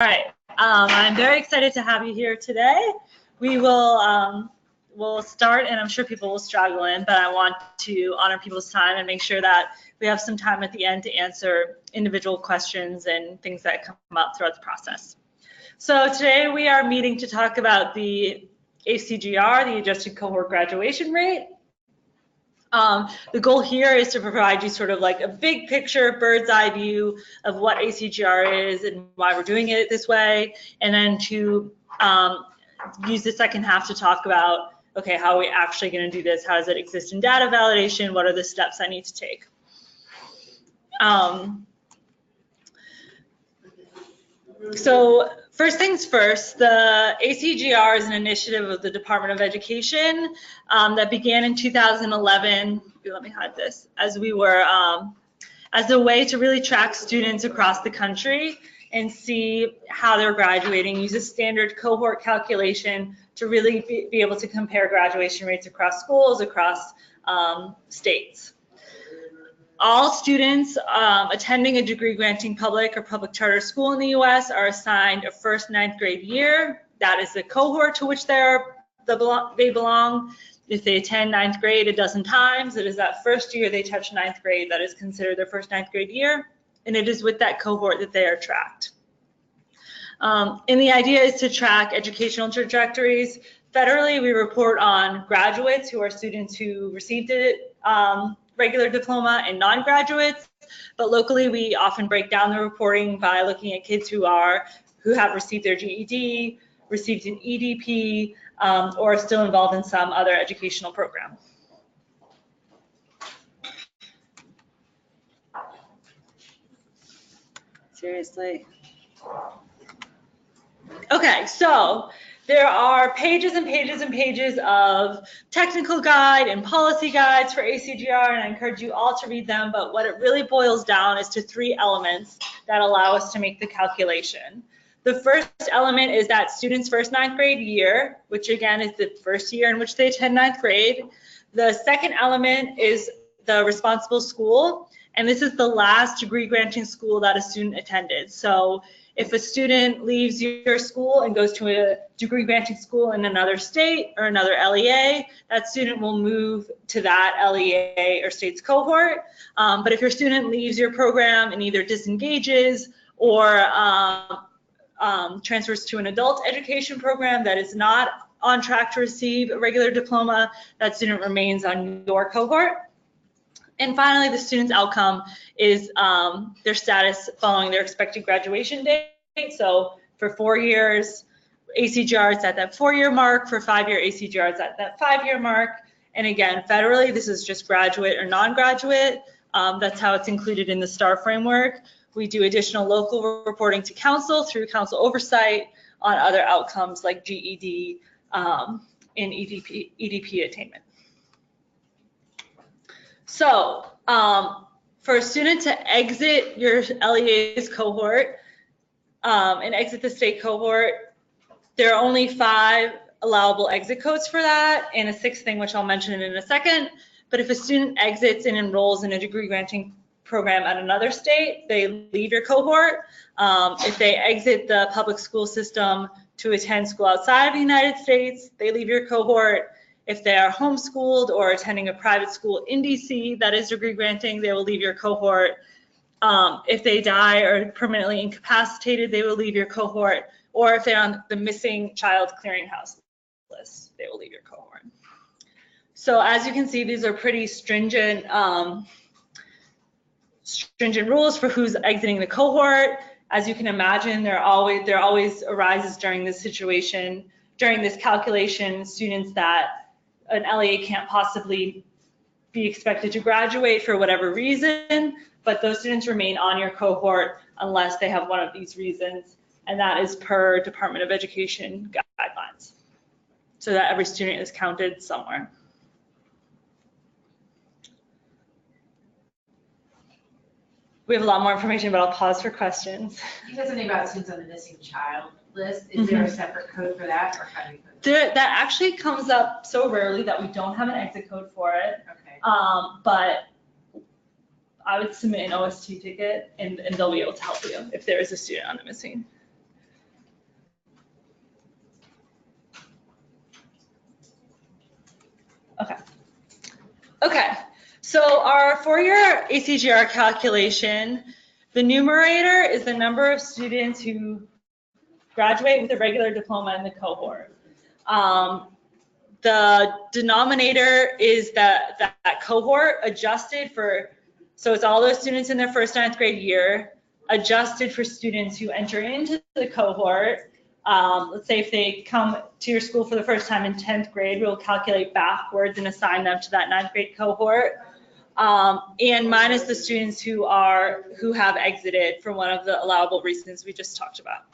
All right, I'm very excited to have you here today. We will we'll start, and I'm sure people will struggle in, but I want to honor people's time and make sure that we have some time at the end to answer individual questions and things that come up throughout the process. So today we are meeting to talk about the ACGR, the Adjusted Cohort Graduation Rate. The goal here is to provide you sort of like a big picture, bird's eye view of what ACGR is and why we're doing it this way, and then to use the second half to talk about, okay, how are we actually going to do this? How does it exist in data validation? What are the steps I need to take? So first things first, the ACGR is an initiative of the Department of Education that began in 2011. Let me hide this. As we were, as a way to really track students across the country and see how they're graduating, use a standard cohort calculation to really be able to compare graduation rates across schools, across states. All students attending a degree-granting public or public charter school in the U.S. are assigned a first ninth grade year. That is the cohort to which they belong. If they attend ninth grade a dozen times, it is that first year they touch ninth grade that is considered their first ninth grade year, and it is with that cohort that they are tracked. And the idea is to track educational trajectories. Federally, we report on graduates who are students who received it. Regular diploma and non-graduates, but locally we often break down the reporting by looking at kids who have received their GED, received an EDP, or are still involved in some other educational program. Seriously? Okay, so there are pages and pages and pages of technical guide and policy guides for ACGR, and I encourage you all to read them, but what it really boils down is to three elements that allow us to make the calculation. The first element is that student's first ninth grade year, which again is the first year in which they attend ninth grade. The second element is the responsible school, and this is the last degree granting school that a student attended. So if a student leaves your school and goes to a degree granting school in another state or another LEA, that student will move to that LEA or state's cohort. But if your student leaves your program and either disengages or transfers to an adult education program that is not on track to receive a regular diploma, that student remains on your cohort. And finally, the student's outcome is their status following their expected graduation date. So for 4 years, ACGR is at that 4-year mark. For 5-year, ACGR is at that 5-year mark. And again, federally, this is just graduate or non-graduate. That's how it's included in the STAR framework. We do additional local reporting to council through council oversight on other outcomes like GED and EDP attainment. So for a student to exit your LEA's cohort and exit the state cohort, there are only 5 allowable exit codes for that, and a 6th thing, which I'll mention in a second. But if a student exits and enrolls in a degree granting program at another state, they leave your cohort. If they exit the public school system to attend school outside of the United States, they leave your cohort. If they are homeschooled or attending a private school in DC that is degree granting, they will leave your cohort. If they die or permanently incapacitated, they will leave your cohort. Or if they're on the missing child clearinghouse list, they will leave your cohort. So as you can see, these are pretty stringent rules for who's exiting the cohort. As you can imagine, there always arises during this situation, during this calculation, students that an LEA can't possibly be expected to graduate for whatever reason, but those students remain on your cohort unless they have one of these reasons, and that is per Department of Education guidelines, so that every student is counted somewhere. We have a lot more information, but I'll pause for questions. You said something about students on the missing child list. Is there a separate code for that, or how do you code that actually comes up so rarely that we don't have an exit code for it. Okay. But I would submit an OSSE ticket, and they'll be able to help you if there is a student on the missing Okay, so our four-year ACGR calculation, the numerator is the number of students who graduate with a regular diploma in the cohort. The denominator is that cohort adjusted for, so it's all those students in their first 9th grade year, adjusted for students who enter into the cohort. Let's say if they come to your school for the first time in 10th grade, we'll calculate backwards and assign them to that 9th grade cohort. And minus the students who have exited for one of the allowable reasons we just talked about.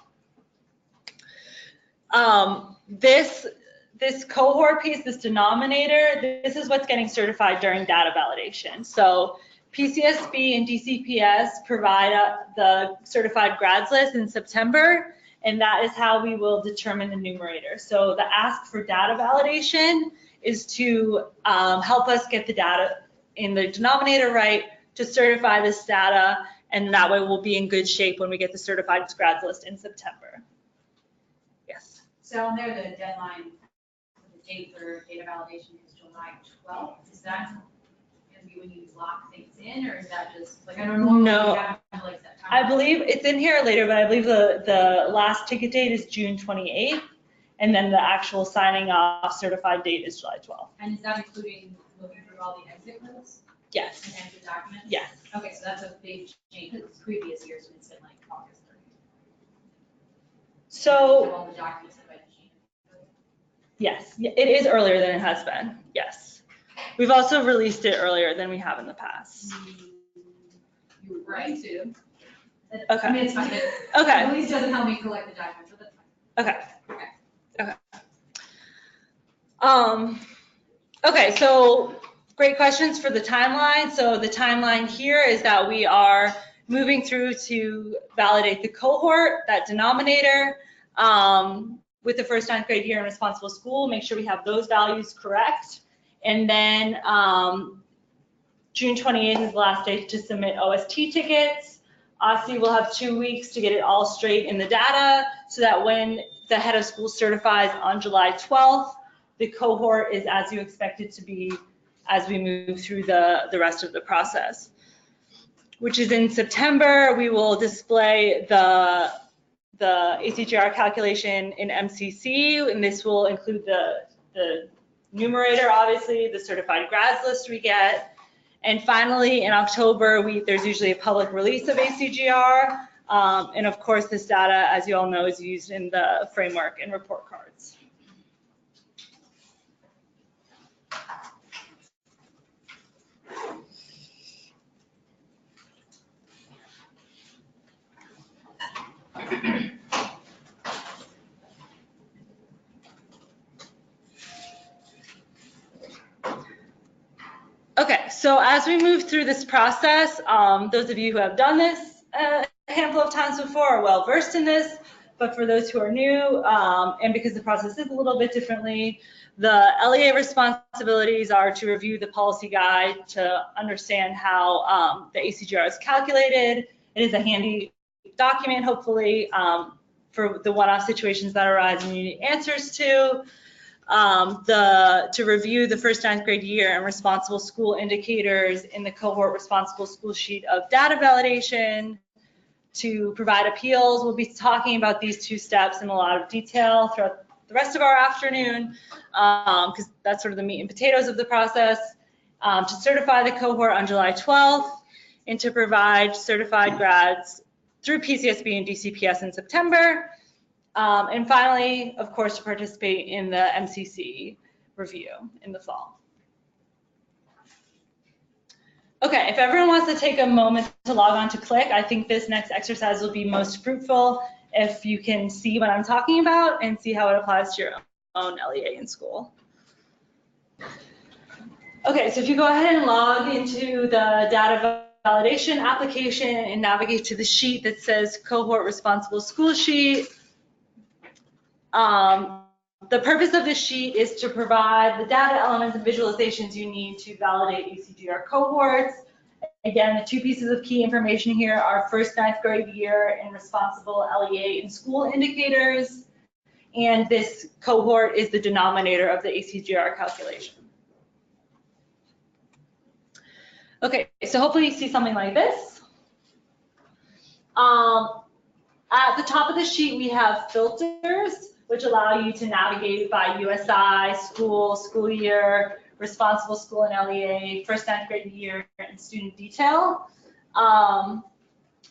This cohort piece, this denominator, this is what's getting certified during data validation. So PCSB and DCPS provide the certified grads list in September, and that is how we will determine the numerator. So the ask for data validation is to help us get the data in the denominator right to certify this data, and that way we'll be in good shape when we get the certified grads list in September. Yes. So on there, the deadline, the date for data validation is July 12th. Is that going to be when you lock things in, or is that just like, I don't know. No. Like September? I believe it's in here later, but I believe the last ticket date is June 28th, and then the actual signing off certified date is July 12th. And is that including looking through all the exit codes Yes. and exit documents? Yes. Okay, so that's a big change, because previous years it's been like August 30th. So All the documents have been changed. yes, it is earlier than it has been. Yes. We've also released it earlier than we have in the past. You're right to. Okay. I mean, it's fine. Okay. The release doesn't help me collect the documents, but that's fine. Okay. Okay, so great questions for the timeline. So the timeline here is that we are moving through to validate the cohort, that denominator, with the first 9th grade year in responsible school, make sure we have those values correct. And then June 28th is the last day to submit OST tickets. OSSE will have 2 weeks to get it all straight in the data so that when the head of school certifies on July 12th, the cohort is as you expect it to be as we move through the rest of the process. Which is in September, we will display the ACGR calculation in MCC, and this will include the numerator, obviously, the certified grads list we get. And finally, in October, there's usually a public release of ACGR. And of course, this data, as you all know, is used in the framework and report cards. Okay, so as we move through this process, those of you who have done this a handful of times before are well versed in this, but for those who are new, and because the process is a little bit differently, the LEA responsibilities are to review the policy guide to understand how the ACGR is calculated. It is a handy document, hopefully, for the one-off situations that arise and you need answers to. To review the first 9th grade year and responsible school indicators in the cohort responsible school sheet of data validation, to provide appeals. We'll be talking about these 2 steps in a lot of detail throughout the rest of our afternoon, because that's sort of the meat and potatoes of the process, to certify the cohort on July 12th, and to provide certified grads through PCSB and DCPS in September. And finally, of course, to participate in the MCC review in the fall. Okay, if everyone wants to take a moment to log on to Click, I think this next exercise will be most fruitful if you can see what I'm talking about and see how it applies to your own LEA in school. Okay, so if you go ahead and log into the data validation application and navigate to the sheet that says Cohort Responsible School Sheet, the purpose of this sheet is to provide the data elements and visualizations you need to validate ACGR cohorts. Again, the 2 pieces of key information here are first 9th grade year and responsible LEA in school indicators. And this cohort is the denominator of the ACGR calculation. Okay, so hopefully you see something like this. At the top of the sheet, we have filters, which allow you to navigate by USI, school, school year, responsible school and LEA, first 9th grade year, and student detail.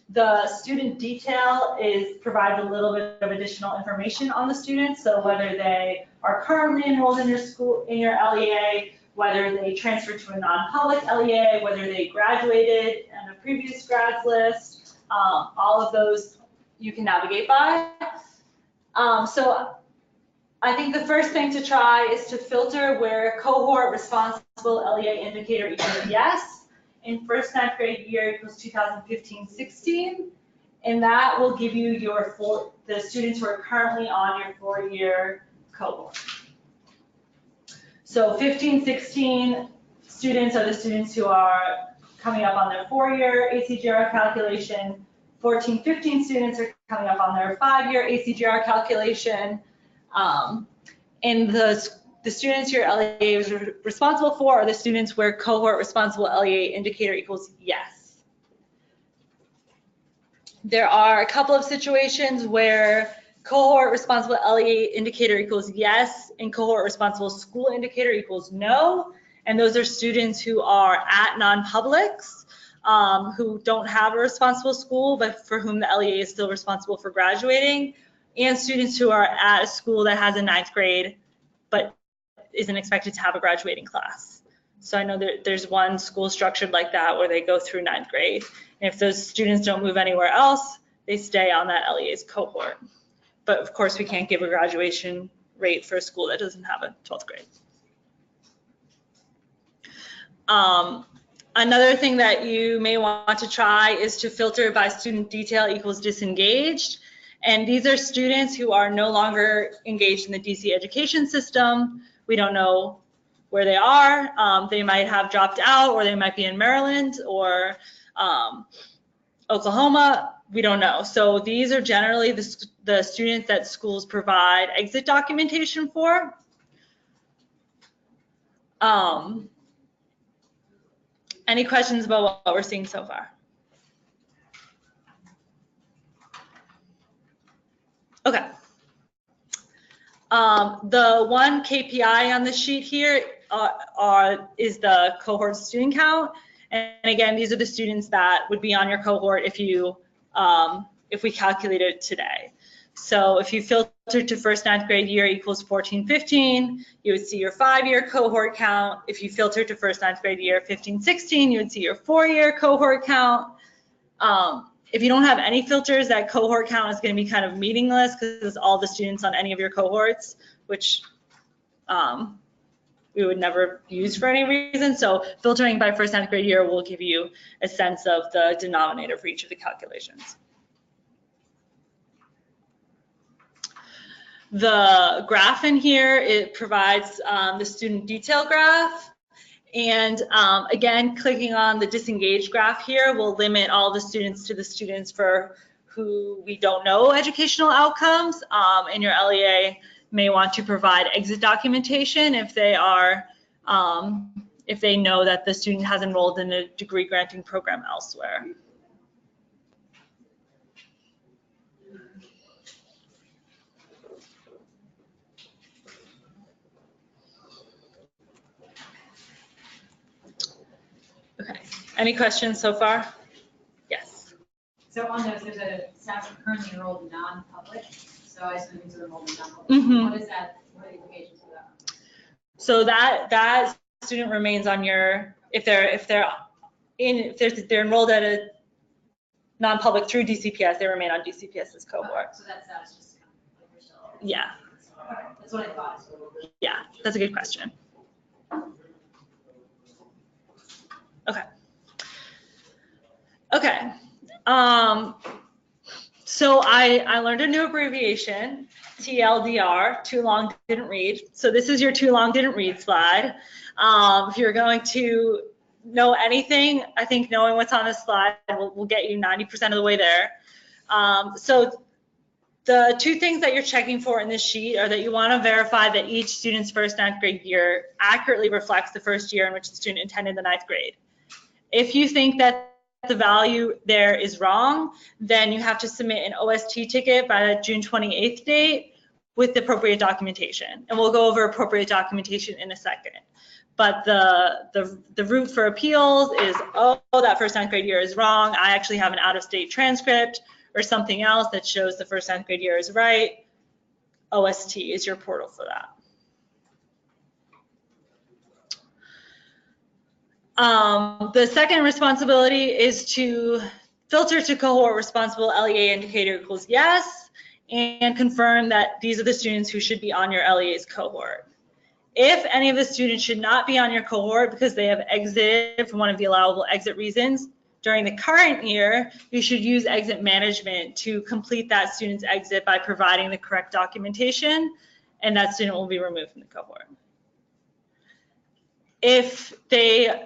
The student detail provides a little bit of additional information on the students, so whether they are currently enrolled in your school, in your LEA, whether they transferred to a non-public LEA, whether they graduated in a previous grads list, all of those you can navigate by. So I think the first thing to try is to filter where cohort responsible LEA indicator equals yes, in first 9th grade year equals 2015-16, and that will give you the students who are currently on your 4-year cohort. So 15-16 students are the students who are coming up on their 4-year ACGR calculation. 14-15 students are coming up on their 5-year ACGR calculation. And the students your LEA is responsible for are the students where cohort responsible LEA indicator equals yes. There are a couple of situations where cohort responsible LEA indicator equals yes and cohort responsible school indicator equals no. And those are students who are at non-publics, who don't have a responsible school, but for whom the LEA is still responsible for graduating, and students who are at a school that has a 9th grade, but isn't expected to have a graduating class. So I know there's one school structured like that where they go through 9th grade. And if those students don't move anywhere else, they stay on that LEA's cohort. But of course, we can't give a graduation rate for a school that doesn't have a 12th grade. Another thing that you may want to try is to filter by student detail equals disengaged. And these are students who are no longer engaged in the DC education system. We don't know where they are. They might have dropped out, or they might be in Maryland or Oklahoma. We don't know. So these are generally the students that schools provide exit documentation for. Any questions about what we're seeing so far? Okay. The one KPI on the sheet here is the cohort student count. And again, these are the students that would be on your cohort if we calculated it today. So if you filter to first 9th grade year equals 14-15, you would see your 5-year cohort count. If you filter to first 9th grade year 15-16, you would see your 4-year cohort count. If you don't have any filters, that cohort count is going to be kind of meaningless because it's all the students on any of your cohorts, which we would never use for any reason. So filtering by first 9th grade year will give you a sense of the denominator for each of the calculations. The graph in here, it provides the student detail graph. And again, clicking on the disengaged graph here will limit all the students to the students for who we don't know educational outcomes. And your LEA may want to provide exit documentation if they are, if they know that the student has enrolled in a degree granting program elsewhere. Okay, any questions so far? Yes. So on those, there's a staff currently enrolled in non-public, so I assume these are enrolled in non-public. Mm-hmm. What is that, what are the implications of that? So that student remains on your, if they're enrolled at a non-public through DCPS, they remain on DCPS's cohort. So that status just kind of like we're still. Yeah. Okay, that's what I thought. Yeah, that's a good question. Okay. Okay. So I learned a new abbreviation, TLDR, too long didn't read. So this is your too long didn't read slide. If you're going to know anything, I think knowing what's on this slide will get you 90% of the way there. So the two things that you're checking for in this sheet are that you want to verify that each student's first 9th grade year accurately reflects the first year in which the student attended the 9th grade. If you think that the value there is wrong, then you have to submit an OST ticket by the June 28th date with the appropriate documentation. And we'll go over appropriate documentation in a second. But the route for appeals is, oh, that first 9th grade year is wrong. I actually have an out-of-state transcript or something else that shows the first 9th grade year is right. OST is your portal for that. The second responsibility is to filter to cohort responsible LEA indicator equals yes, and confirm that these are the students who should be on your LEA's cohort. If any of the students should not be on your cohort because they have exited for one of the allowable exit reasons during the current year, you should use exit management to complete that student's exit by providing the correct documentation, and that student will be removed from the cohort. If they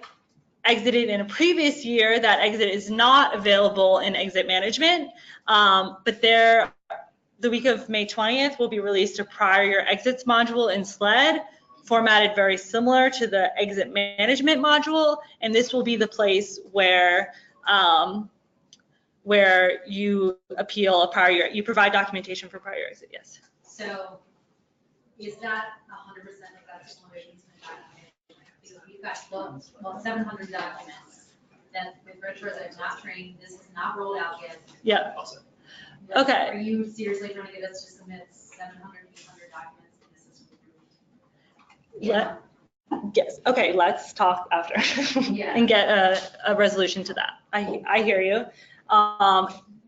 exited in a previous year, that exit is not available in exit management, but the week of May 20th will be released a prior year exits module in SLED, formatted very similar to the exit management module, and this will be the place where you appeal a prior year, you provide documentation for prior year exit, yes. So is that 100% of that simulations because we've got, well, 700 documents that with retro that are not trained, this is not rolled out yet. Yeah. Okay. Are you seriously trying to get us to submit 700, 800 documents and this is approved? Yeah. Yes. Okay. Let's talk after and get a resolution to that. I hear you.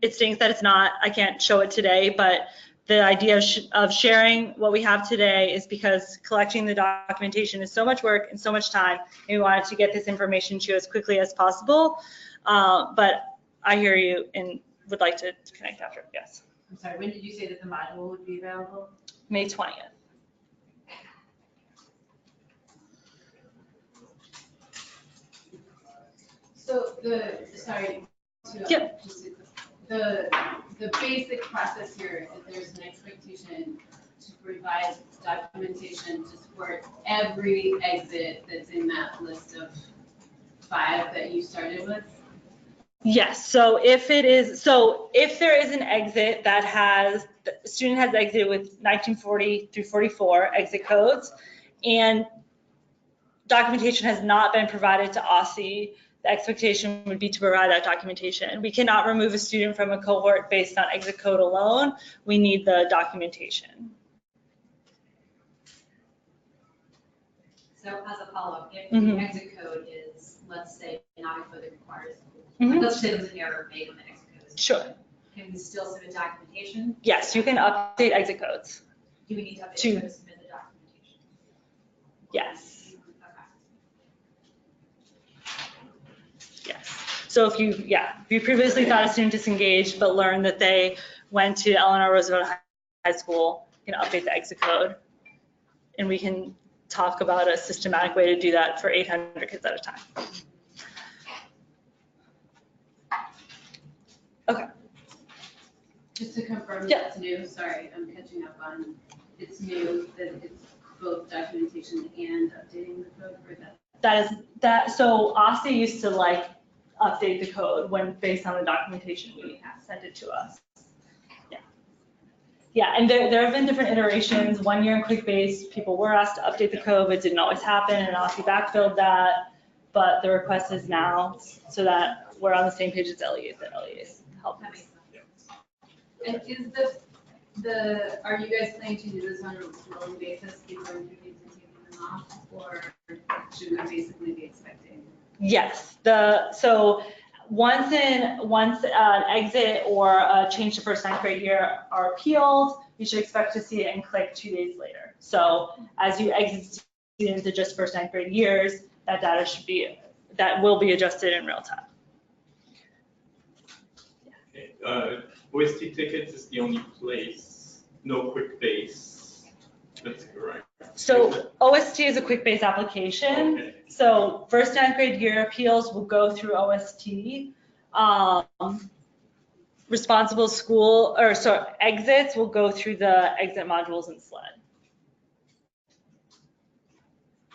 It stinks that it's not. I can't show it today, but the idea of sharing what we have today is because collecting the documentation is so much work and so much time, and we wanted to get this information to you as quickly as possible. But I hear you and would like to connect after. Yes. I'm sorry, when did you say that the module would be available? May 20th. So sorry. Yep. The basic process here is there's an expectation to provide documentation to support every exit that's in that list of 5 that you started with? Yes, so if there is an exit that the student has exited with 1940 through 44 exit codes, and documentation has not been provided to OSSE, the expectation would be to provide that documentation. We cannot remove a student from a cohort based on exit code alone. We need the documentation. So as a follow-up, if the exit code is, let's say, not a code that requires, let's say there's an error made on the exit code. Sure. Can we still submit documentation? Yes, you can update exit codes. Do we need to update to submit the documentation? Yes. Okay. Yes. So if you previously thought a student disengaged but learned that they went to Eleanor Roosevelt High School, you can update the exit code, and we can talk about a systematic way to do that for 800 kids at a time. Okay. Just to confirm Yeah. that's new, sorry, I'm catching up on, it's new, that it's both documentation and updating the code for that? So OSSE used to update the code when based on the documentation we sent it to us. Yeah, and there have been different iterations. 1 year in QuickBase, people were asked to update the code, but it didn't always happen, and OSSE backfilled that. But the request is now so that we're on the same page as LEAs, that LEAs help us. And is are you guys planning to do this on a rolling basis, keep going through these and taking them off, or should we basically be expecting? Yes, so once an exit or a change to first 9th grade year are appealed, you should expect to see it and click 2 days later. So as you exit students to just first 9th grade years, that data will be adjusted in real time. Okay. OST tickets is the only place, no QuickBase. That's correct. So OST is a QuickBase application. Okay. So first 9th grade year appeals will go through OST. Responsible school, exits will go through the exit modules in SLED.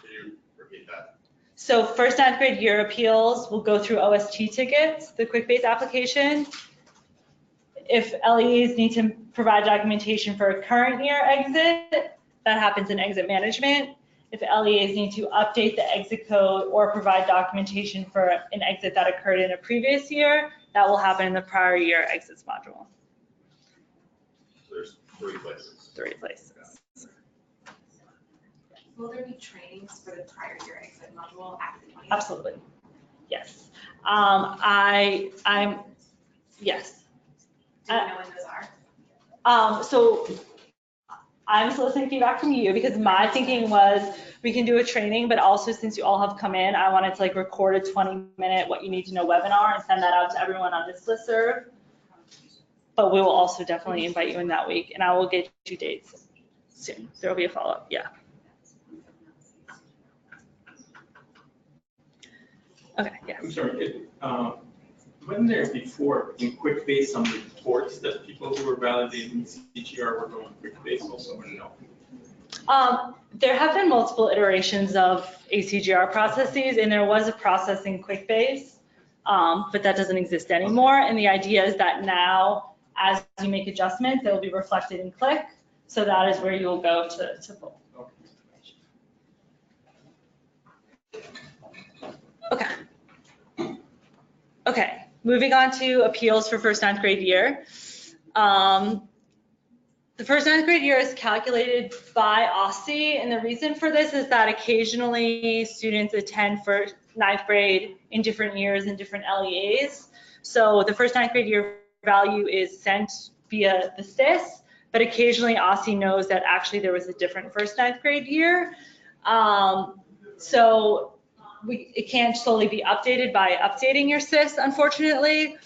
Can you repeat that? So first ninth grade year appeals will go through OST tickets, the quick base application. If LEAs need to provide documentation for a current year exit, that happens in exit management. If LEAs need to update the exit code or provide documentation for an exit that occurred in a previous year, that will happen in the prior year exits module. There's 3 places. 3 places. Will there be trainings for the prior year exit module after 20? Absolutely. Yes. Yes. Do you know when those are? So I'm soliciting feedback from you because my thinking was we can do a training, but also since you all have come in, I wanted to like record a 20-minute what you need to know webinar and send that out to everyone on this listserv. But we will also definitely invite you in that week, and I will get you dates soon. There will be a follow-up. Yeah. Okay. Yeah. I'm sorry, wasn't there before in quick base some reports that people who were validating ACGR were going quick base also, or no? There have been multiple iterations of ACGR processes, and there was a process in quick base, but that doesn't exist anymore. And the idea is that now, as you make adjustments, they will be reflected in Click. So that is where you will go to pull. Okay. Okay. Moving on to appeals for first ninth grade year. The first ninth grade year is calculated by OSSE, and the reason for this is that occasionally students attend for ninth grade in different years in different LEAs. So the first ninth grade year value is sent via the SIS, but occasionally OSSE knows that actually there was a different first ninth grade year. So it can't solely be updated by updating your SIS, unfortunately.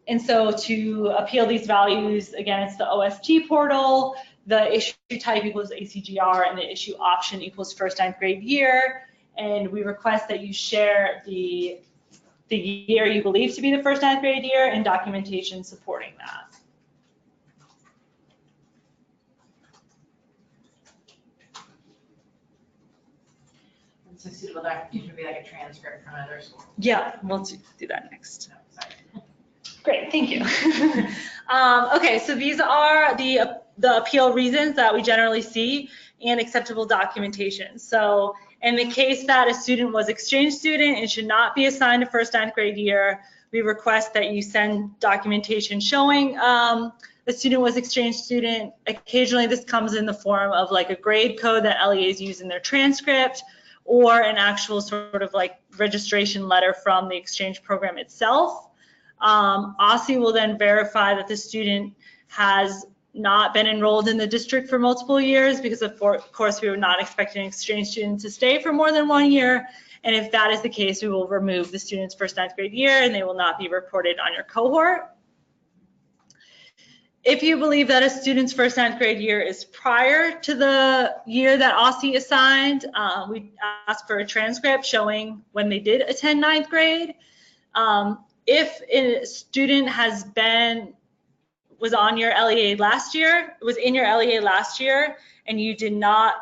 And so to appeal these values, again, it's the OST portal, the issue type equals ACGR, and the issue option equals first ninth grade year. And we request that you share the year you believe to be the first ninth grade year and documentation supporting that. So suitable documentation would be like a transcript from another school. Yeah, we'll do that next. No, sorry. Great, thank you. Okay, so these are the appeal reasons that we generally see and acceptable documentation. So in the case that a student was exchange student and should not be assigned a first ninth grade year, we request that you send documentation showing the student was exchange student. Occasionally this comes in the form of like a grade code that LEAs use in their transcript, or an actual sort of like registration letter from the exchange program itself. OSSE will then verify that the student has not been enrolled in the district for multiple years, because of course we were not expecting an exchange student to stay for more than 1 year. And if that is the case, we will remove the student's first ninth grade year and they will not be reported on your cohort. If you believe that a student's first ninth grade year is prior to the year that OSSE assigned, we ask for a transcript showing when they did attend ninth grade. If a student was on your LEA last year, was in your LEA last year, and you did not,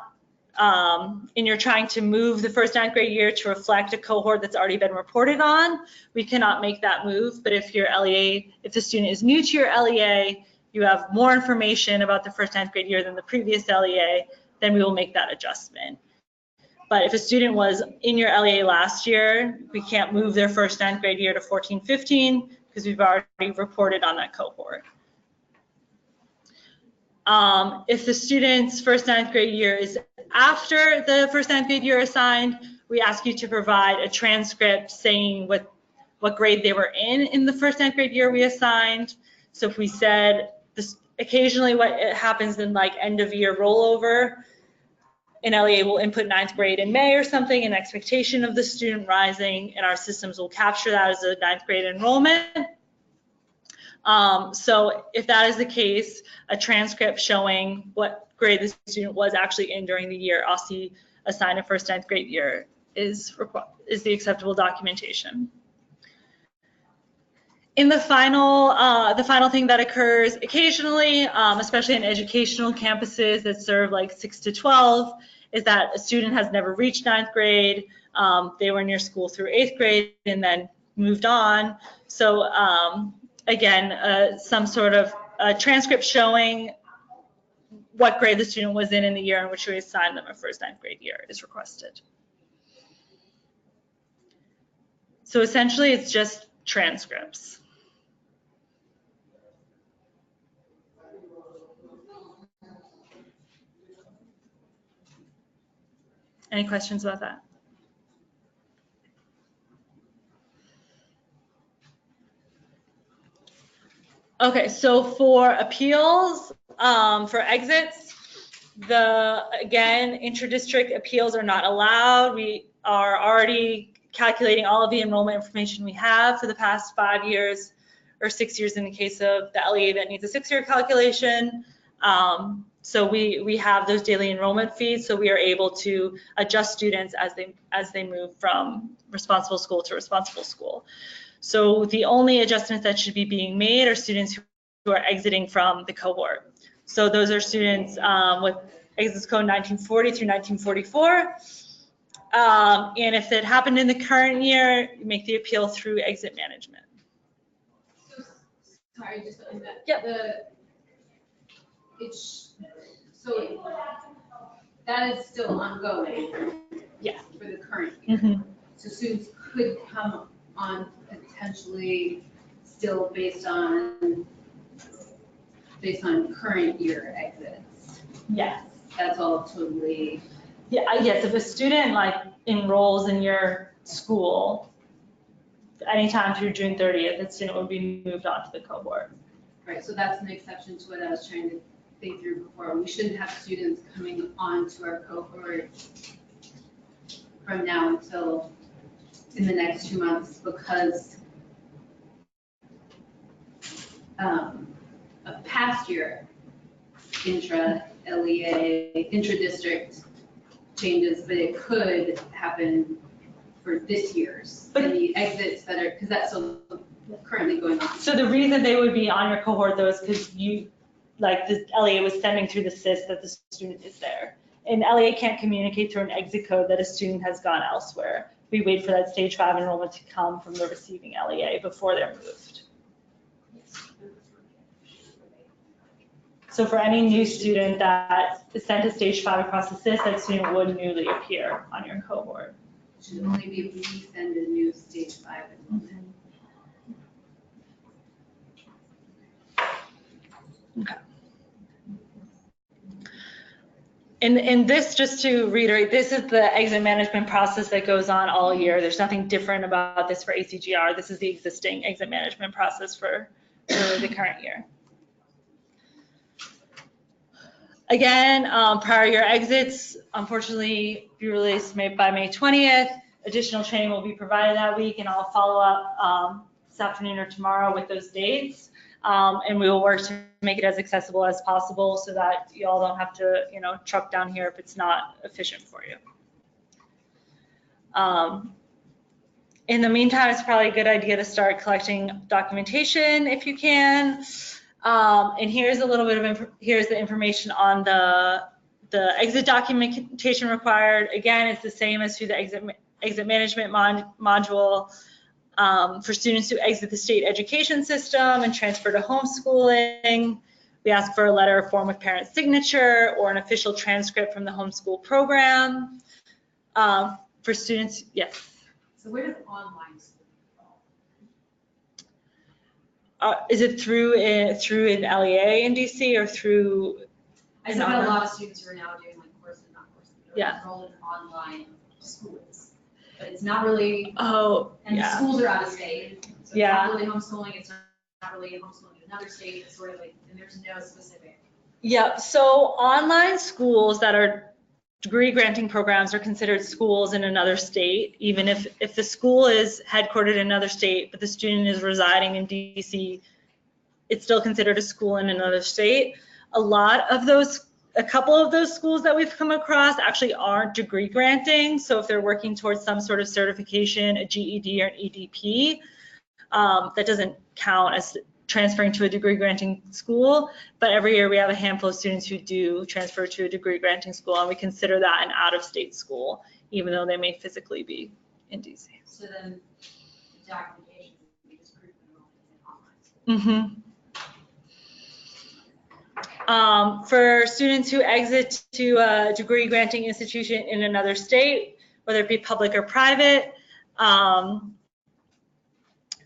and you're trying to move the first ninth grade year to reflect a cohort that's already been reported on, we cannot make that move. But if your LEA, if the student is new to your LEA, you have more information about the first ninth grade year than the previous LEA, then we will make that adjustment. But if a student was in your LEA last year, we can't move their first ninth grade year to 14-15 because we've already reported on that cohort. If the student's first ninth grade year is after the first ninth grade year assigned, we ask you to provide a transcript saying what grade they were in the first ninth grade year we assigned. So if we said this, occasionally what happens in like end of year rollover, an LEA will input ninth grade in May or something in expectation of the student rising, and our systems will capture that as a ninth grade enrollment. So if that is the case, a transcript showing what grade the student was actually in during the year OSSE assigned a first ninth grade year is the acceptable documentation. In the final thing that occurs occasionally, especially in educational campuses that serve like 6 to 12, is that a student has never reached 9th grade. They were in your school through 8th grade and then moved on. So again, some sort of transcript showing what grade the student was in the year in which we assigned them a first 9th grade year is requested. So essentially, it's just transcripts. Any questions about that? Okay, so for appeals, for exits, again, intra-district appeals are not allowed. We are already calculating all of the enrollment information we have for the past 5 years or 6 years in the case of the LEA that needs a 6-year calculation. So we have those daily enrollment fees, so we are able to adjust students as they move from responsible school to responsible school. So the only adjustments that should be being made are students who are exiting from the cohort. So those are students with exit code 1940 through 1944. And if it happened in the current year, you make the appeal through exit management. Sorry, just on that. Yep. So that is still ongoing. Yeah. For the current year. Mm-hmm. So students could come on potentially still based on current year exits. Yes. That's all totally. Yeah. Yes. If a student like enrolls in your school anytime through June 30th, that student would be moved on to the cohort. Right. So that's an exception to what I was trying to think through before. We shouldn't have students coming on to our cohort from now until in the next 2 months because of past year intra-LEA, intra-district changes, but it could happen for this year's and the exits that are, because that's still currently going on. So the reason they would be on your cohort though is because the LEA was sending through the SIS that the student is there. And LEA can't communicate through an exit code that a student has gone elsewhere. We wait for that stage 5 enrollment to come from the receiving LEA before they're moved. So for any new student that is sent to stage 5 across the SIS, that student would newly appear on your cohort. Should only be if we send a new stage 5 enrollment. Okay. And this, just to reiterate, this is the exit management process that goes on all year. There's nothing different about this for ACGR. This is the existing exit management process for the current year. Again, prior year exits, unfortunately, be released by May 20th. Additional training will be provided that week, and I'll follow up this afternoon or tomorrow with those dates. And we will work to make it as accessible as possible so that you all don't have to, truck down here if it's not efficient for you. In the meantime, it's probably a good idea to start collecting documentation if you can. And here's a little bit of here's the information on the exit documentation required. Again, it's the same as through the exit management module. For students who exit the state education system and transfer to homeschooling, we ask for a letter or form with parent signature or an official transcript from the homeschool program. For students, yes. So where does online school fall? Is it through an LEA in DC or through? I've got a lot of students who are now doing like courses, not courses, but Yeah. enrolled in online schools. But it's not really, and the yeah. schools are out of state. So it's Yeah. not really homeschooling, it's not really homeschooling in another state, it's sort of like, and there's no specific. Yeah, so online schools that are degree granting programs are considered schools in another state, even if the school is headquartered in another state, but the student is residing in DC, it's still considered a school in another state. A couple of those schools that we've come across actually aren't degree granting. So if they're working towards some sort of certification, a GED or an EDP, that doesn't count as transferring to a degree granting school, but every year we have a handful of students who do transfer to a degree granting school, and we consider that an out-of-state school, even though they may physically be in DC. So then the documentation would be just proof of enrollment in online. For students who exit to a degree granting institution in another state, whether it be public or private,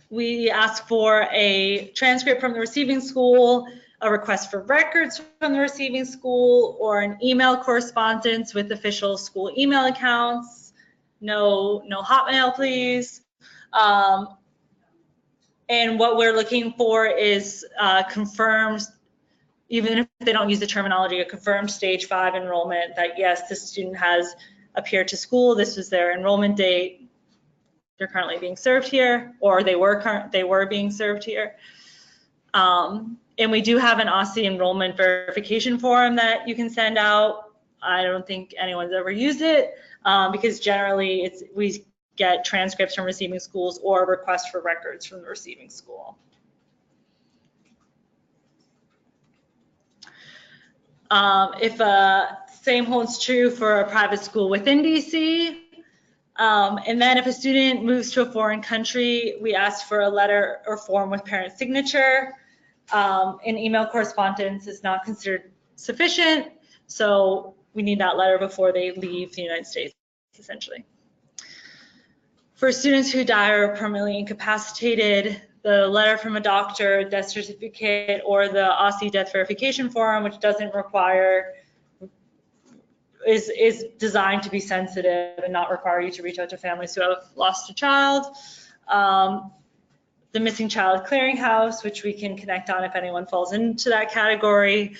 we ask for a transcript from the receiving school, a request for records from the receiving school, or an email correspondence with official school email accounts. No Hotmail, please. And what we're looking for is confirmed, even if they don't use the terminology, a confirmed stage 5 enrollment that yes, this student has appeared to school, this was their enrollment date, they're currently being served here, or they were being served here. And we do have an OSSE enrollment verification form that you can send out. I don't think anyone's ever used it because generally we get transcripts from receiving schools or requests for records from the receiving school. If same holds true for a private school within DC. And then if a student moves to a foreign country, we ask for a letter or form with parent signature. And email correspondence is not considered sufficient, so we need that letter before they leave the United States, essentially. For students who die or are permanently incapacitated, the letter from a doctor, death certificate, or the OSSE death verification form, which doesn't require, is designed to be sensitive and not require you to reach out to families who have lost a child. The missing child clearinghouse, which we can connect on if anyone falls into that category.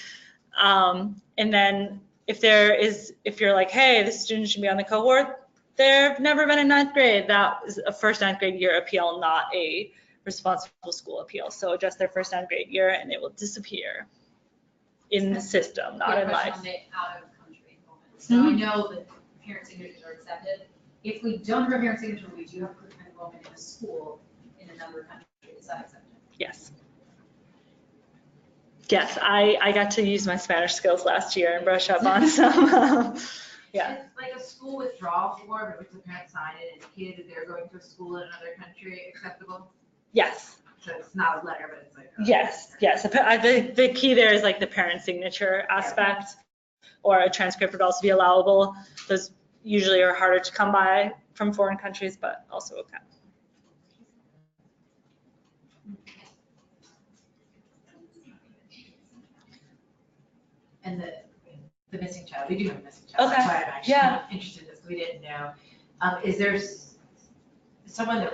And then if you're like, hey, this student should be on the cohort, they've never been in 9th grade, that is a first 9th grade year appeal, not a responsible school appeal. So adjust their first 9th grade year and it will disappear in the system, not in life. On the out of country enrollment. So I know that parent signatures are accepted. If we don't have a parent signature, we do have proof of enrollment in a school in another country. Is that accepted? Yes. Yes, I got to use my Spanish skills last year and brush up on some. Yeah. It's like a school withdrawal form, in which the parents sign it, and kid, if they're going to a school in another country, acceptable? Yes. So it's not a letter, but it's like. Yes. The key there is like the parent signature aspect, or a transcript would also be allowable. Those usually are harder to come by from foreign countries, but also okay. And the missing child, we do have a missing child. Okay. That's why I'm actually not interested in this, we didn't know. Is there someone that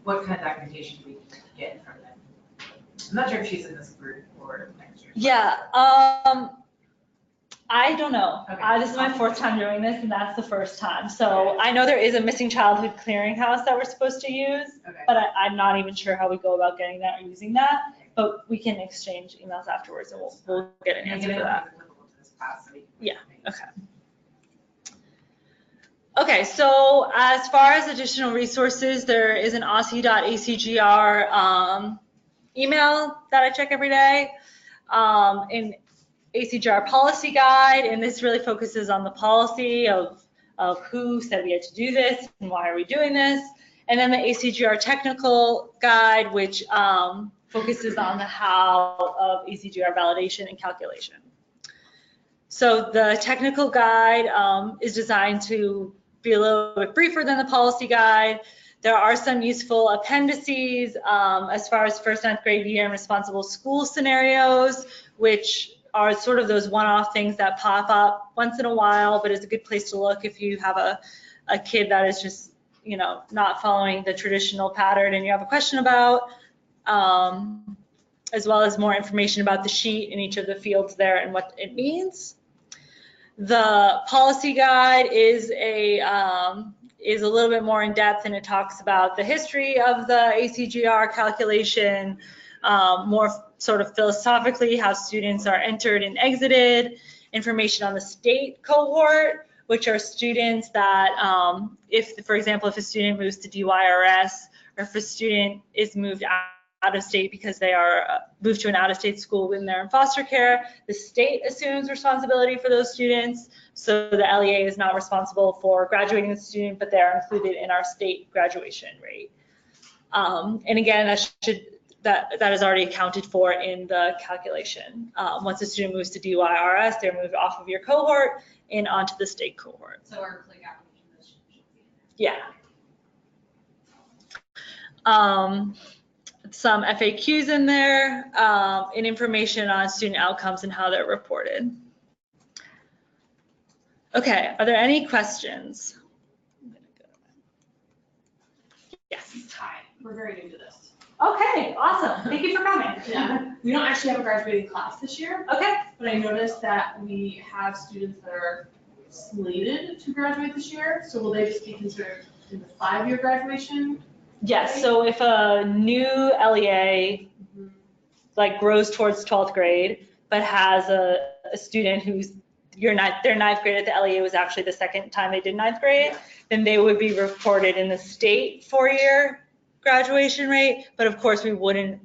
what kind of documentation do we get from them? I'm not sure if she's in this group or next year. Yeah, I don't know. Okay. This is my 4th time doing this, and that's the first time. So I know there is a missing childhood clearinghouse that we're supposed to use, but I'm not even sure how we go about getting that or using that. But we can exchange emails afterwards, and we'll get an answer for that. Yeah. Okay. Okay, so as far as additional resources, there is an OSSE.acgr email that I check every day, an ACGR policy guide, and this really focuses on the policy of who said we had to do this and why are we doing this, and then the ACGR technical guide, which focuses on the how of ACGR validation and calculation. So the technical guide is designed to be a little bit briefer than the policy guide. There are some useful appendices as far as first 9th grade year and responsible school scenarios, which are sort of those one-off things that pop up once in a while, but it's a good place to look if you have a kid that is just, not following the traditional pattern and you have a question about, as well as more information about the sheet in each of the fields there and what it means. The policy guide is a little bit more in depth, and it talks about the history of the ACGR calculation, more sort of philosophically how students are entered and exited, information on the state cohort, which are students that, for example, if a student moves to DYRS, or if a student is moved out of state because they are moved to an out-of-state school when they're in foster care, the state assumes responsibility for those students. So the LEA is not responsible for graduating the student, but they are included in our state graduation rate. And again, that is already accounted for in the calculation. Once a student moves to DYRS, they're moved off of your cohort and onto the state cohort. So our click application should be in there. Yeah. Some FAQs in there, and information on student outcomes and how they're reported. Okay, are there any questions? Yes. Hi, we're very new to this. Okay, awesome. Thank you for coming. Yeah, we don't actually have a graduating class this year, Okay. but I noticed that we have students that are slated to graduate this year. So will they just be considered in the 5-year graduation? Yes, so if a new LEA like grows towards 12th grade, but has a student who's their 9th grade at the LEA was actually the second time they did 9th grade, then they would be reported in the state 4-year graduation rate. But of course, we wouldn't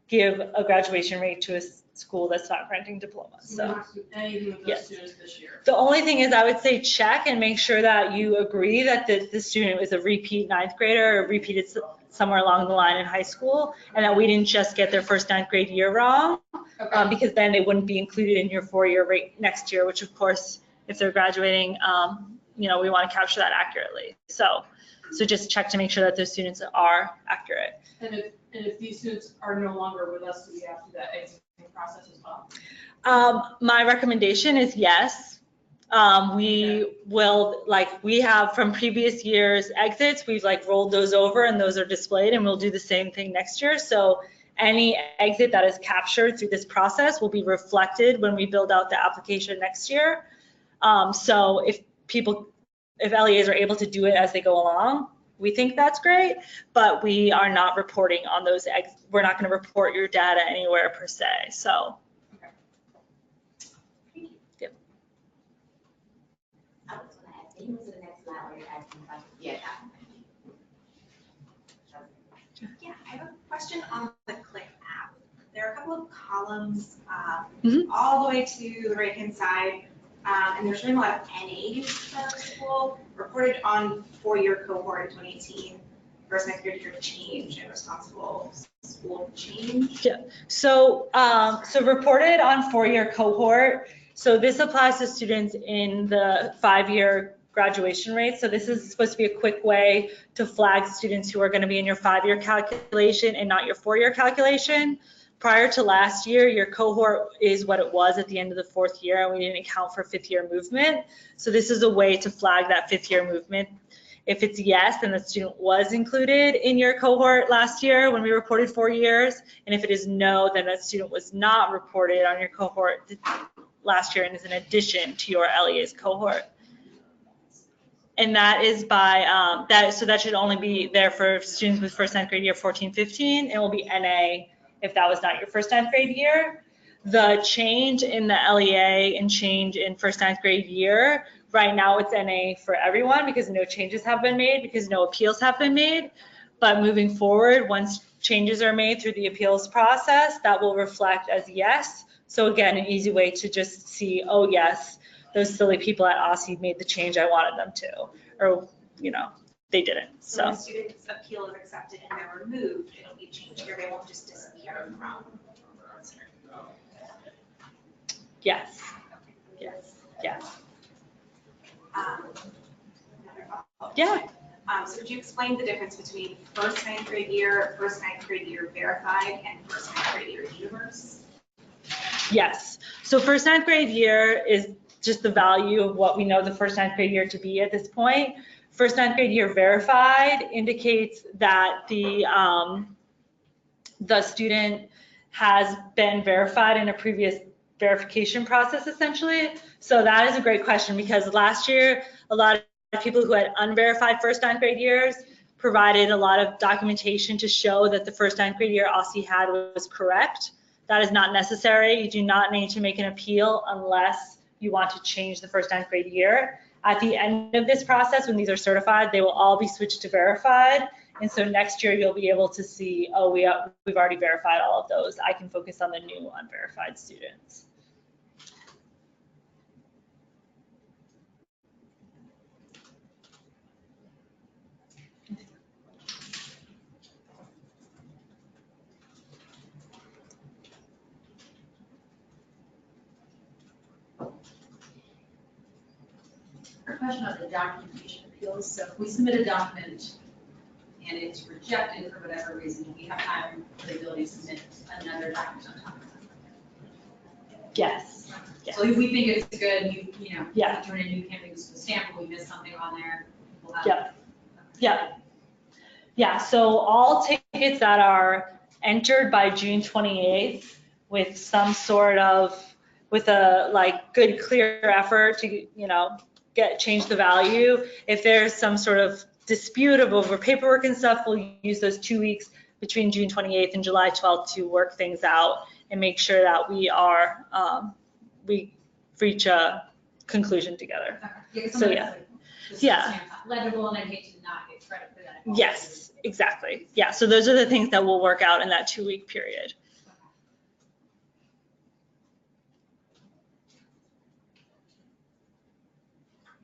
give a graduation rate to a school that's not granting diplomas. So we don't have to do anything with those Yes. students this year. The only thing is I would say check and make sure that you agree that the student is a repeat 9th grader or repeated somewhere along the line in high school, and that we didn't just get their first 9th grade year wrong, Okay. because then they wouldn't be included in your 4-year rate next year, which of course, if they're graduating, we want to capture that accurately. So just check to make sure that those students are accurate. And if these students are no longer with us, do we have to do that exiting process as well? My recommendation is yes. We will, we have from previous years exits, we've rolled those over and those are displayed, and we'll do the same thing next year. So any exit that is captured through this process will be reflected when we build out the application next year. So if LEAs are able to do it as they go along, we think that's great, but we are not reporting on those we're not going to report your data anywhere per se. So. I was gonna ask, can you move to the next slide where you're asking about? Yeah. Yeah, I have a question on the Click app. There are a couple of columns all the way to the right-hand side, and they're showing a lot of NAs of school reported on 4-year cohort in 2018, first 9th grade year change and responsible school change. Yeah, so reported on 4-year cohort. So this applies to students in the 5-year graduation rate. So this is supposed to be a quick way to flag students who are going to be in your 5-year calculation and not your 4-year calculation. Prior to last year, your cohort is what it was at the end of the 4th year, and we didn't account for 5th year movement. So this is a way to flag that 5th year movement. If it's yes, then the student was included in your cohort last year when we reported 4 years. And if it is no, then that student was not reported on your cohort last year and is an addition to your LEA's cohort. And that is by, so that should only be there for students with first 9th grade year 14-15. It will be NA if that was not your first 9th grade year. The change in the LEA and change in first 9th grade year, right now it's NA for everyone because no changes have been made, because no appeals have been made. But moving forward, once changes are made through the appeals process, that will reflect as yes. So again, an easy way to just see, oh yes, those silly people at OSSE made the change I wanted them to, or they didn't. So when students' appeal is accepted and they're removed, it'll be changed here. They won't just disappear from. Yes. Yes. Yes. Another follow-up. Yeah. So could you explain the difference between first 9th grade year, first 9th grade year verified, and first 9th grade year universe? Yes. So first 9th grade year is just the value of what we know the first 9th grade year to be at this point. First 9th grade year verified indicates that the student has been verified in a previous verification process, essentially. So that is a great question, because last year, a lot of people who had unverified first 9th grade years provided a lot of documentation to show that the first 9th grade year OSSE had was correct. That is not necessary. You do not need to make an appeal unless you want to change the first 9th grade year. At the end of this process, when these are certified, they will all be switched to verified, And so next year you'll be able to see, oh, we've already verified all of those. I can focus on the new unverified students. A question on the documentation appeals. So if we submit a document and it's rejected for whatever reason, we have time for the ability to submit another document on top of that. Yes. Yes. So if we think it's good, you know, Yeah. turn in, you can't use the stamp, but we missed something on there. We'll have- Yep. Yep. Yeah, so all tickets that are entered by June 28th with some sort of, with a like good clear effort to, you know, change the value. If there's some sort of dispute over paperwork and stuff, we'll use those 2 weeks between June 28th and July 12th to work things out and make sure that we are, we reach a conclusion together. Okay. So, yeah. Yeah. Legible, and I hate to not get credit for that. Yes, exactly. Yeah, so those are the things that we'll work out in that 2-week period.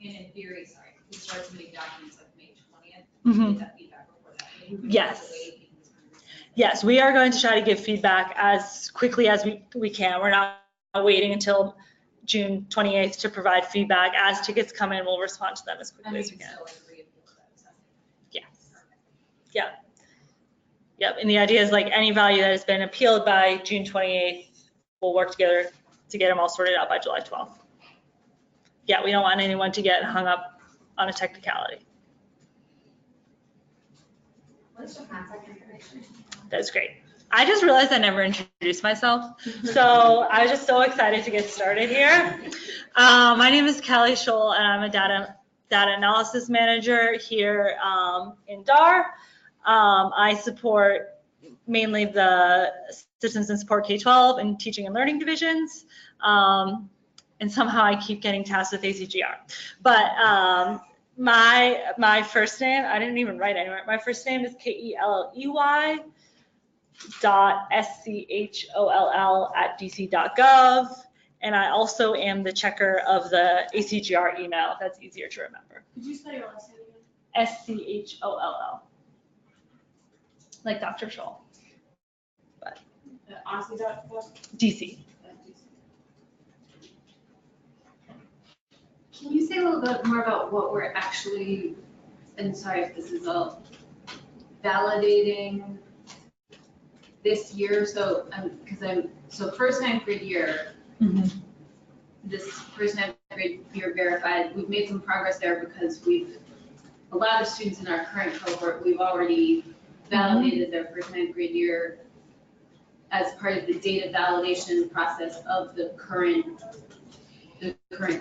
And in theory, sorry, we start to make documents like May 20th. Mhm. Get that feedback before that. Maybe we Yes. have to wait because- Yes, we are going to try to give feedback as quickly as we can. We're not waiting until June 28th to provide feedback. As tickets come in, we'll respond to them as And quickly we as we can can. still like reappeal that assessment. Yes. Yep. Yep, and the idea is like any value that has been appealed by June 28th, we'll work together to get them all sorted out by July 12th. Yeah, we don't want anyone to get hung up on a technicality. What's your contact information? That's great. I just realized I never introduced myself. So I was just so excited to get started here. My name is Kelly Scholl, and I'm a data analysis manager here in DAR. I support mainly the systems and support K-12 and teaching and learning divisions. And somehow I keep getting tasked with ACGR. But my first name, I didn't even write anywhere. My first name is KELLEY .SCHOLL@dc.gov. And I also am the checker of the ACGR email. That's easier to remember. Could you spell your last name again? SCHOLL. Like Dr. Scholl. Honesty.gov? DC. Can you say a little bit more about what we're actually, and sorry if this is all, validating this year? So, so first 9th grade year, this first 9th grade year verified, we've made some progress there because a lot of students in our current cohort, we've already validated their first 9th grade year as part of the data validation process of the current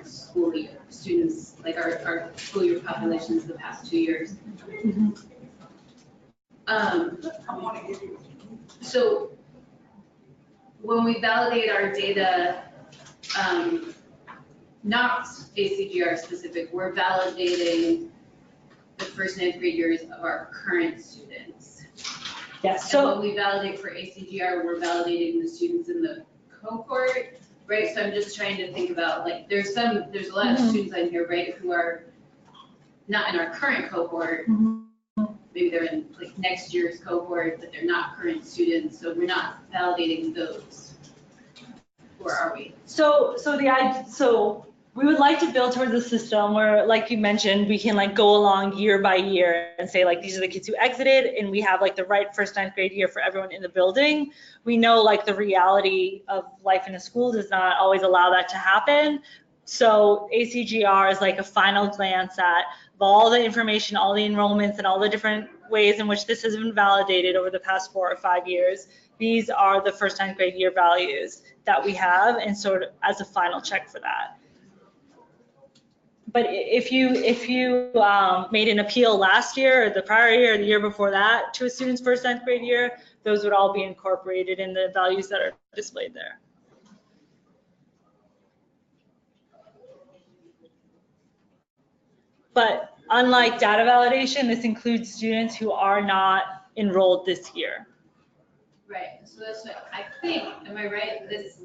school year. Students, like our school year populations the past 2 years. So when we validate our data, not ACGR specific, we're validating the first 9th grade years of our current students. Yes. So when we validate for ACGR, we're validating the students in the cohort, right? So I'm just trying to think about, like, there's a lot of students on here, right, who are not in our current cohort. Maybe they're in like next year's cohort, but they're not current students, so we're not validating those. Or are we? So we would like to build towards a system where, like you mentioned, we can like go along year by year and say like these are the kids who exited, and we have like the right first 9th grade year for everyone in the building. We know like the reality of life in a school does not always allow that to happen. So ACGR is like a final glance at all the information, all the enrollments, and all the different ways in which this has been validated over the past 4 or 5 years. These are the first 9th grade year values that we have, and sort of as a final check for that. But if you made an appeal last year or the prior year or the year before that to a student's first 9th grade year, those would all be incorporated in the values that are displayed there. But Unlike data validation, this includes students who are not enrolled this year. Right, so that's what I think, am I right? This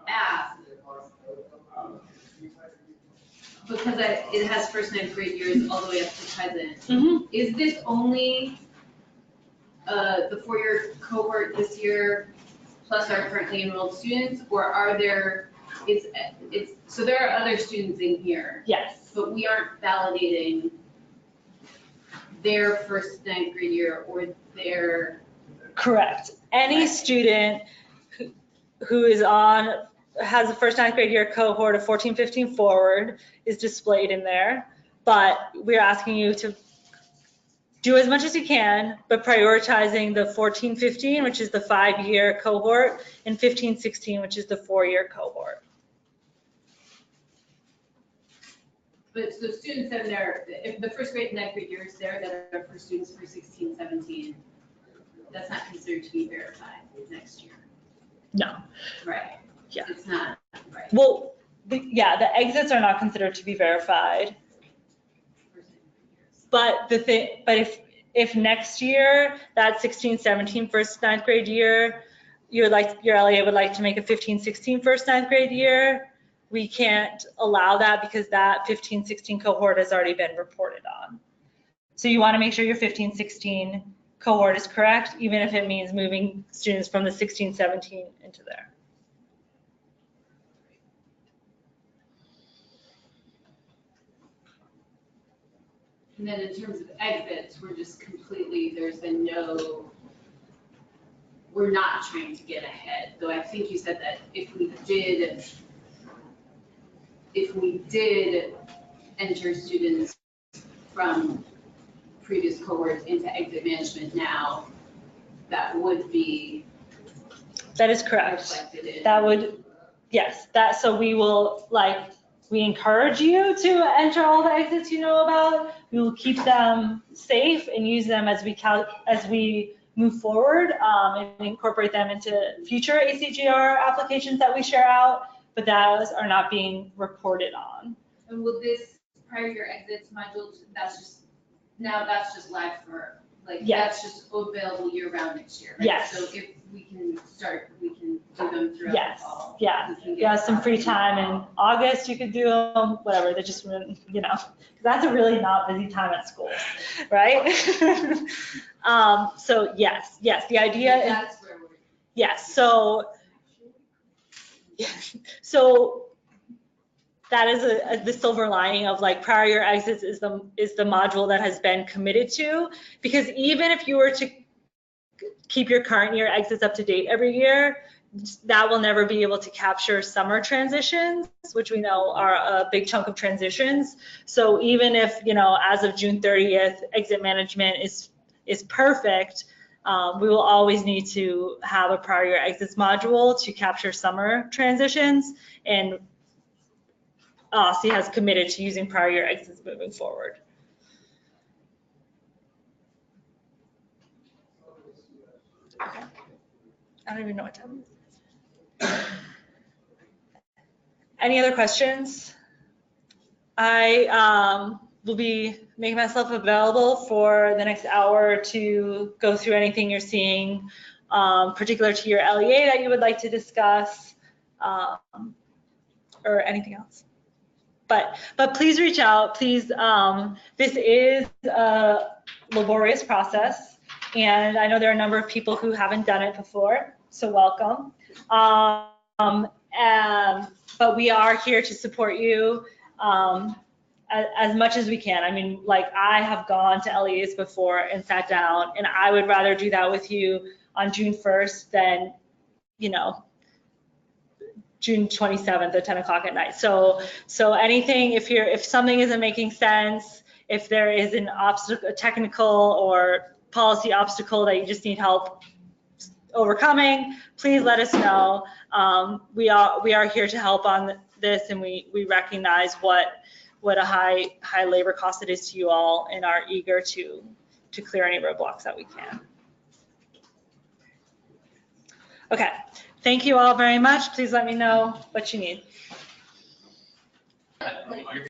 app, because it has first 9th grade years all the way up to present. Mhm. Is this only the 4-year cohort this year plus our currently enrolled students, or are there, so there are other students in here, Yes. but we aren't validating their first 9th grade year or their, Correct. Any Right. student who has a first 9th grade year cohort of 14, 15 forward is displayed in there, but we're asking you to do as much as you can, but prioritizing the 14, 15, which is the 5-year cohort, and 15, 16, which is the 4-year cohort. but so students in there, if the first grade and 9th grade year is there, that are for students for 16, 17, that's not considered to be verified next year. No. Right. Yeah. It's not, right. Well, yeah, the exits are not considered to be verified. But if next year, that 16, 17 first 9th grade year, your LEA would like to make a 15, 16 first 9th grade year, we can't allow that because that 15, 16 cohort has already been reported on. So you want to make sure your 15, 16 cohort is correct, even if it means moving students from the 16, 17 into there. And then in terms of exits, we're just completely, there's been no, we're not trying to get ahead. Though I think you said that if we did enter students from previous cohorts into exit management now, that would be That is correct. reflected in. That would, yes, so we encourage you to enter all the exits you know about. We will keep them safe and use them as we move forward and incorporate them into future ACGR applications that we share out, but those are not being reported on. And will this prior year exits module, that's just live for, like, Yes. that's just available year round next year, right? Yes. So if we can do them throughout Yes, the fall. yeah. We can You get have some free time in August, you could do them, whatever, they're just, because that's a really not busy time at school, right? So yes, the idea is, That's where we're. yes, so that is the silver lining of like prior year exits is the module that has been committed to, because even if you were to keep your current year exits up to date every year, that will never be able to capture summer transitions, which we know are a big chunk of transitions. So even if, as of June 30th, exit management is perfect, we will always need to have a prior year exits module to capture summer transitions, and OSSE has committed to using prior year exits moving forward. Okay. I don't even know what time it is. Any other questions? I will be making myself available for the next hour to go through anything you're seeing particular to your LEA that you would like to discuss, or anything else. But please reach out. Please, this is a laborious process, and I know there are a number of people who haven't done it before, so welcome. But we are here to support you as much as we can. I mean, like, I have gone to LEAs before and sat down, and I would rather do that with you on June 1st than, June 27th at 10 o'clock at night. So anything, if something isn't making sense, if there is an obstacle, a technical or policy obstacle that you just need help overcoming, please let us know. We are here to help on this, and we recognize what a high labor cost it is to you all, and are eager to clear any roadblocks that we can. Okay, thank you all very much. Please let me know what you need.